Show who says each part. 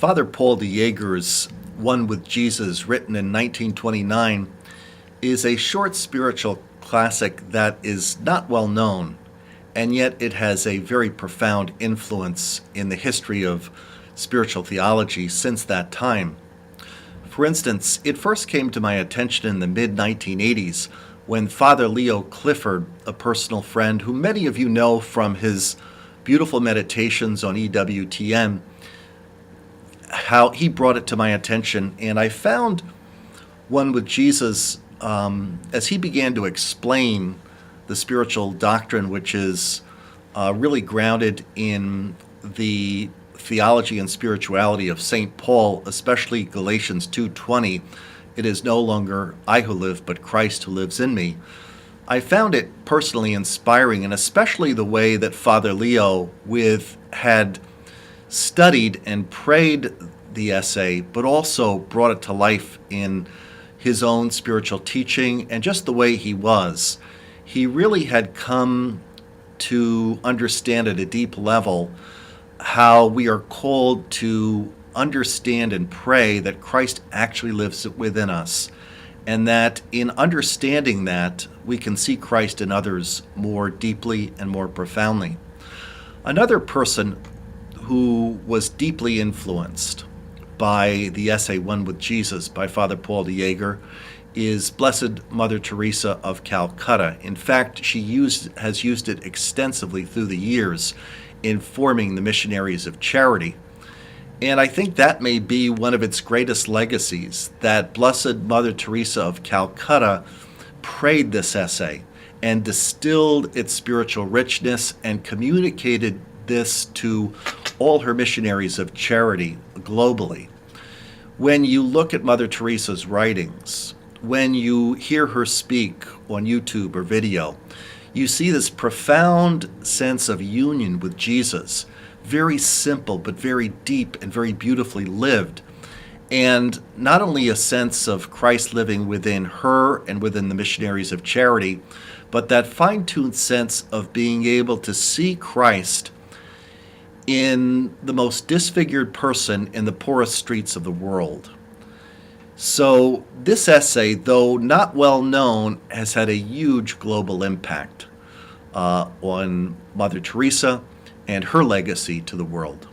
Speaker 1: Father Paul de Jager's One with Jesus, written in 1929, is a short spiritual classic that is not well known, and yet it has a very profound influence in the history of spiritual theology since that time. For instance, it first came to my attention in the mid-1980s when Father Leo Clifford, a personal friend who many of you know from his beautiful meditations on EWTN, how he brought it to my attention. And I found One with Jesus as he began to explain the spiritual doctrine, which is really grounded in the theology and spirituality of St. Paul, especially Galatians 2:20, "It is no longer I who live, but Christ who lives in me." I found it personally inspiring, and especially the way that Father Leo had studied and prayed the essay, but also brought it to life in his own spiritual teaching and just the way he was. He really had come to understand at a deep level how we are called to understand and pray that Christ actually lives within us, and that in understanding that, we can see Christ in others more deeply and more profoundly. Another person who was deeply influenced by the essay One with Jesus by Father Paul de Jager is Blessed Mother Teresa of Calcutta. In fact, she has used it extensively through the years in forming the Missionaries of Charity. And I think that may be one of its greatest legacies, that Blessed Mother Teresa of Calcutta prayed this essay and distilled its spiritual richness and communicated this to all her missionaries of charity globally. When you look at Mother Teresa's writings, when you hear her speak on YouTube or video, you see this profound sense of union with Jesus, very simple but very deep and very beautifully lived. And not only a sense of Christ living within her and within the missionaries of charity, but that fine-tuned sense of being able to see Christ in the most disfigured person in the poorest streets of the world. So this essay, though not well known, has had a huge global impact on Mother Teresa and her legacy to the world.